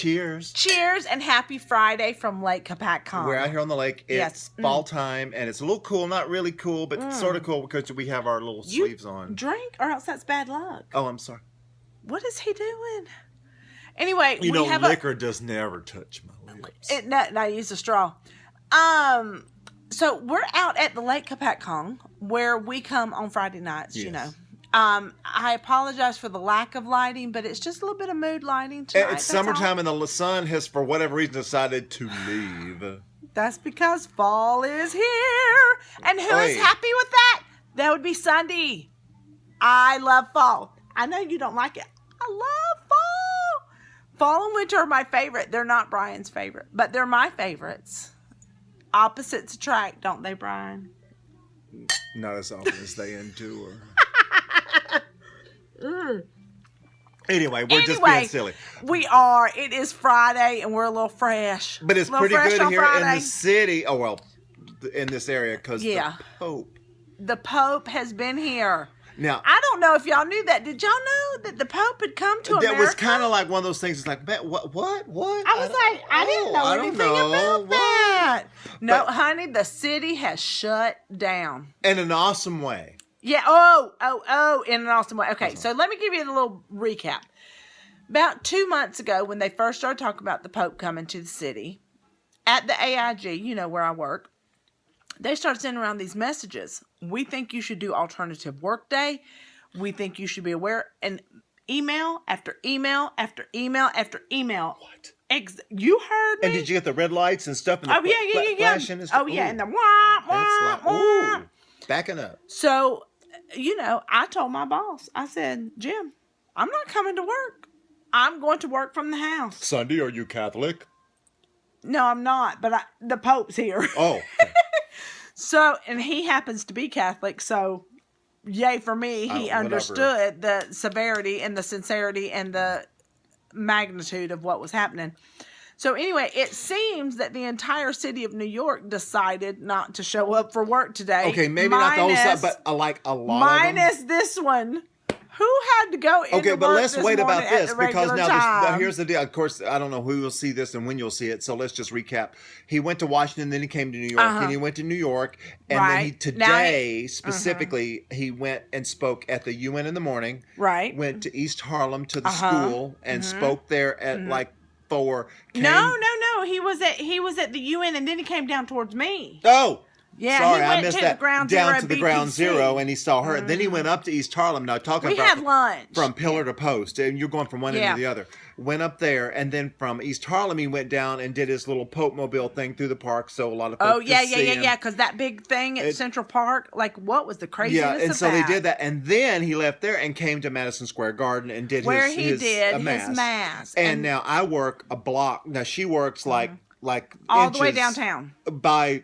Cheers. Cheers and happy Friday from Lake Kapakong. We're out here on the lake. It's fall time, and it's a little cool. Not really cool, but sort of cool because we have our little sleeves on. Drink, or else that's bad luck. Oh, I'm sorry. What is he doing? Anyway, liquor does never touch my lips. No, use a straw. So we're out at the Lake Kapakong, where we come on Friday nights, Yes. you know. I apologize for the lack of lighting, but it's just a little bit of mood lighting tonight. It's summertime, and the sun has, for whatever reason, decided to leave. That's because fall is here. And who is happy with that? That would be Sunday. I love fall. I know you don't like it. I love fall. Fall and winter are my favorite. They're not Brian's favorite, but they're my favorites. Opposites attract, don't they, Brian? Not as often as they endure. Anyway, we're just being silly. We are. It is Friday, and we're a little fresh. But it's pretty good here in the city. Oh, well, in this area, because the Pope has been here. Now, I don't know if y'all knew that. Did y'all know that the Pope had come to America? That was kind of like one of those things. It's like, what? I was like, I didn't know anything about that. No, honey, the city has shut down. In an awesome way. Yeah, in an awesome way. Okay, so let me give you a little recap. About 2 months ago, when they first started talking about the Pope coming to the city, at the AIG, you know where I work, they started sending around these messages. We think you should do alternative work day. We think you should be aware. And email after email after email after email. What? You heard me? And did you get the red lights and stuff? And flashing and stuff? Oh, yeah, and the wah. Backing up. So, I told my boss, I said, Jim, I'm not coming to work. I'm going to work from the house. Sunday, are you Catholic? No, I'm not, but the Pope's here. Oh. Okay. So, and he happens to be Catholic, so yay for me. He understood the severity and the sincerity and the magnitude of what was happening. So anyway, it seems that the entire city of New York decided not to show up for work today. Okay, maybe not those, but like a lot of them. Minus this one. Who had to go in Okay, but let's wait about this because now here's the deal. Of course, I don't know who will see this and when you'll see it, so let's just recap. He went to Washington, then he came to New York, and he went to New York, and then today specifically, he went and spoke at the UN in the morning. Right. Went to East Harlem to the school and spoke there at like 4. No. He was at the UN, and then he came down towards me. Oh. Yeah, sorry, he went I missed to that. The ground down zero to the BPC. ground zero, and he saw her. Then he went up to East Harlem. Now We had lunch from pillar to post, and you're going from one end to the other. Went up there, and then from East Harlem, he went down and did his little Pope Mobile thing through the park. So a lot of folks yeah. Because that big thing at Central Park, like what was the craziness of that? Yeah, and so they did that, and then he left there and came to Madison Square Garden and did his mass. And now I work a block. Now she works like all the way downtown by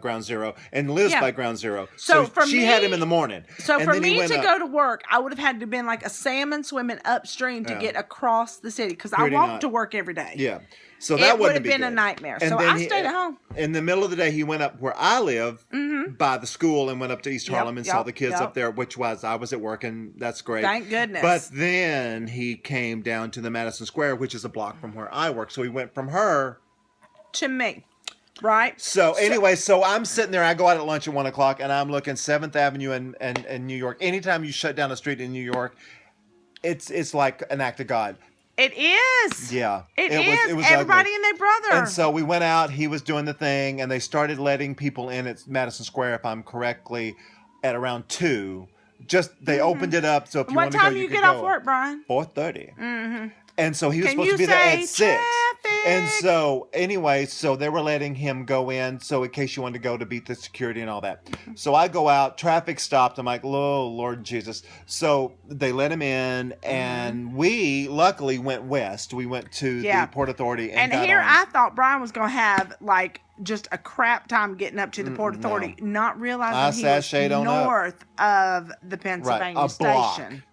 ground zero, and lives by ground zero. So for she me, had him in the morning. So for me to go to work, I would have had to been like a salmon swimming upstream to get across the city because I walk to work every day. Yeah. So that would have been a nightmare. And so I stayed at home. In the middle of the day, he went up where I live by the school and went up to East Harlem and saw the kids up there, I was at work, and that's great. Thank goodness. But then he came down to the Madison Square, which is a block from where I work. So he went from her to me. Right. So anyway, so I'm sitting there. I go out at lunch at 1:00, and I'm looking 7th Avenue in New York. Anytime you shut down a street in New York, it's like an act of God. It is. Yeah. It was everybody ugly. And their brother. And so we went out. He was doing the thing, and they started letting people in at Madison Square, if I'm correctly, at around 2. They opened it up. So if you want to go, you could go. What time do you get off work, Brian? 4:30. Mm-hmm. And so he was supposed to be there at 6. Traffic? And so anyway, so they were letting him go in. So in case you wanted to go to beat the security and all that. So I go out, traffic stopped. I'm like, oh, Lord Jesus. So they let him in, and we luckily went west. We went to the Port Authority. And I thought Brian was going to have like just a crap time getting up to the Port Authority, not realizing he was north of the Pennsylvania station.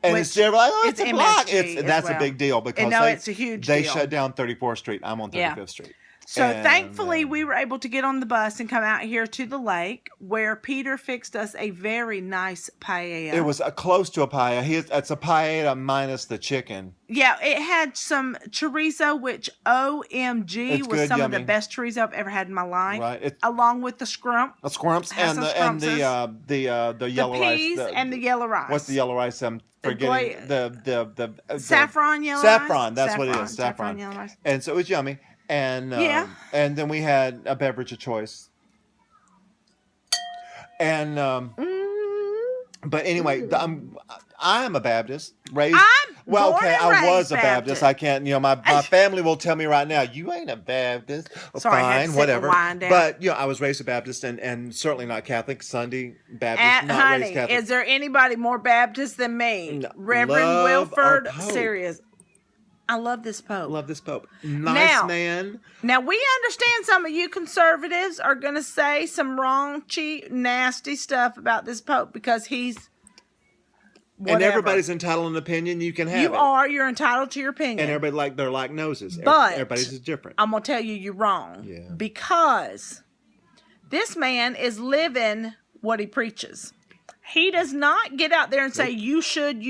And it's like, it's a block. That's a big deal because it's a huge deal. They shut down 34th Street. I'm on 35th Street. So And, thankfully, we were able to get on the bus and come out here to the lake where Peter fixed us a very nice paella. It was close to a paella. It's a paella minus the chicken. Yeah, it had some chorizo, which OMG It's was good, some of the yummy. best chorizo I've ever had in my life. Right. Along with the scrump, Squirms Has and some the yellow the peas rice. and the yellow rice. What's the yellow rice? I'm forgetting the saffron yellow saffron. rice? That's what it is. Saffron. Yellow rice. And so it was yummy. And Yeah. and then we had a beverage of choice. And but anyway, I'm a Baptist. Raised. born and I was raised a Baptist. I can't. My family will tell me right now, you ain't a Baptist. Sorry, I had to Fine, sit whatever. the wine down. But I was raised a Baptist and certainly not Catholic. Sunday Baptist, And, not honey, raised Catholic. is there anybody more Baptist than me? No, Reverend love Wilford our Pope. Serious. I love this Pope. Love this Pope. Nice Now- man. Now, we understand some of you conservatives are going to say some raunchy, nasty stuff about this Pope because he's whatever. And everybody's entitled to an opinion. You can have it. You're entitled to your opinion. And everybody they're like noses. But Everybody's is different. I'm going to tell you, you're wrong. Yeah. Because this man is living what he preaches. He does not get out there and say, you should.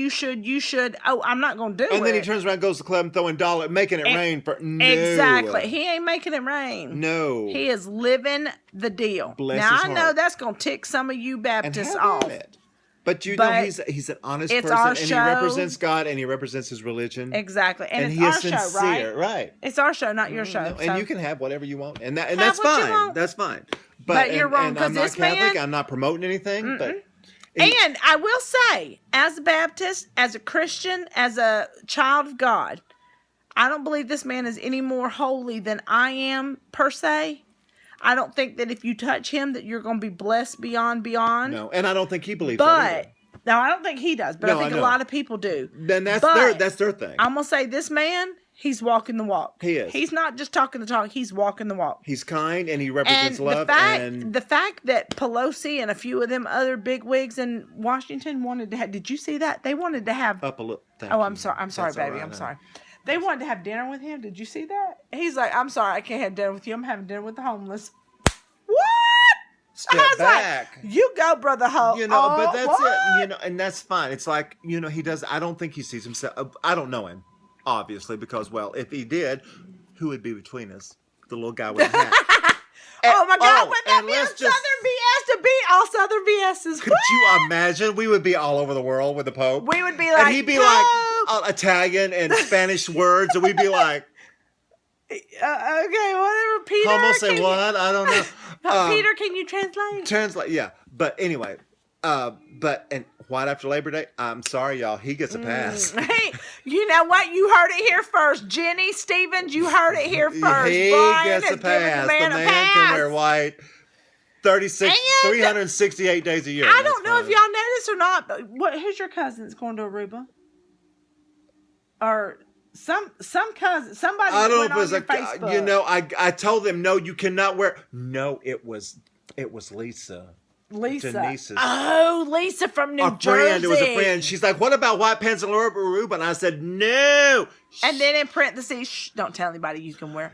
Oh, I'm not going to do it. And then he turns around, goes to the club, and throwing dollar, making it rain for no. Exactly. He ain't making it rain. No. He is living the deal. Bless now, his I know heart. that's going to tick some of you And Baptists have off. at it. But know But he's an honest it's person, our and he show. represents God, and he represents his religion. Exactly. And it's he our is show, sincere, right? It's our show, not your show. And So- you can have whatever you want, and Have that's what you fine. want. That's fine. But you're wrong, and 'cause I'm not this man- Catholic. I'm not promoting anything. But And I will say, as a Baptist, as a Christian, as a child of God, I don't believe this man is any more holy than I am, per se. I don't think that if you touch him that you're going to be blessed beyond. no, and I don't think he believes that But, no, I don't think he does, but No, I think I a know. lot of people do. Then that's But their thing. I'm going to say this man, he's walking the walk. He is. He's not just talking the talk, he's walking the walk. He's kind, and he And represents love. the fact that Pelosi and a few of them other bigwigs in Washington wanted to have, did you see that? They wanted to have, up a little. I'm sorry, That's baby, all right, I'm sorry. They wanted to have dinner with him. Did you see that? He's like, I'm sorry, I can't have dinner with you. I'm having dinner with the homeless. What? Step I was back. like, you go, brother Ho. But that's what? it. And that's fine. It's like, he does. I don't think he sees himself. I don't know him, obviously, because, well, if he did, who would be between us? The little guy with the hat. Oh my God, would that and be a let's Southern just- BS to beat all Southern BSs? Could you imagine? We would be all over the world with the Pope. We would be like, and he'd be Pope! like Italian and Spanish words, and we'd be like, Okay, whatever, Peter. Homo say can you- what? I don't know. Peter, can you translate? Translate, yeah. But anyway, and right after Labor Day, I'm sorry, y'all, he gets a pass. Hey, you know what? You heard it here first. Jenny Stevens, you heard it here first. He Brian gets has a given pass. the man The a man pass. can wear white 368 days a year. I don't That's know if fine. y'all noticed or not, but who's your cousin that's going to Aruba? Or some cousin, somebody I don't went know on if your it was Facebook. I told them, no, you cannot wear. No, it was Lisa. Lisa. Denise's. Oh, Lisa from New A Jersey. friend. It was a friend. She's like, what about white pants and Aruba? And I said, no. And then in parentheses, shh, don't tell anybody you can wear.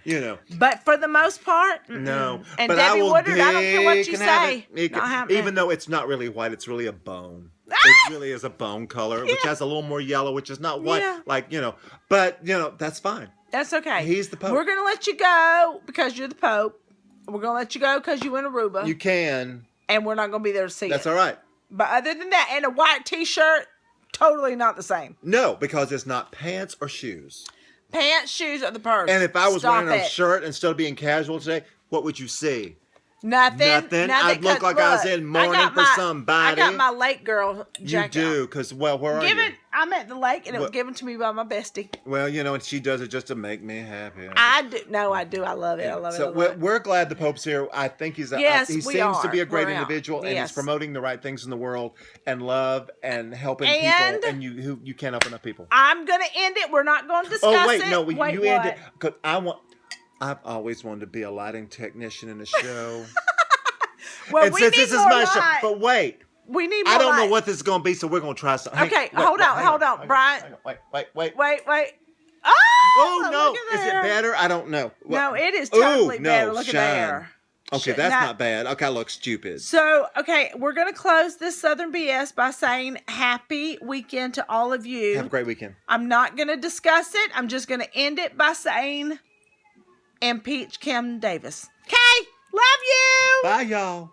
But for the most part, no. And But Debbie I will Woodard, I don't care what pick you and have say. it. Not happening. Even though it's not really white, it's really a bone. Ah! It really is a bone color, which has a little more yellow, which is not white. Yeah. But, that's fine. That's okay. He's the Pope. We're going to let you go because you're the Pope. We're going to let you go because you in Aruba. You can. And we're not going to be there to see That's it. all right. But other than that, and a white T-shirt, totally not the same. No, because it's not pants or shoes. Pants, shoes, or the purse. And if I was Stop wearing a it. shirt instead of being casual today, what would you see? Nothing. I'd look like I was in mourning for somebody. I got my lake girl You jacket. do, because, where are you? I'm at the lake, and it was What? given to me by my bestie. Well, and she does it just to make me happy. I do. No, I do. I love it. I love it. I So love it. we're glad the Pope's here. I think he's Yes, he we seems to are. be a great We're out. individual, and Yes. he's promoting the right things in the world and love and helping And- people. And you can't help enough people. I'm going to end it. We're not going to discuss it. Oh wait, no, Wait, you what? ended because I've always wanted to be a lighting technician in a show. Well, and we since need this is more my show, light. but wait, We need more I don't know light. what this is going to be, so we're going to try something. Okay, hold on, Brian. Wait. Wait. Oh no! look at Is it there. better? I don't know. No, it is Ooh, totally no, better. Look shine. at there. Okay, that's not bad. Okay, I look stupid. So, okay, we're going to close this Southern BS by saying happy weekend to all of you. Have a great weekend. I'm not going to discuss it. I'm just going to end it by saying impeach Kim Davis. Okay? Love you. Bye, y'all.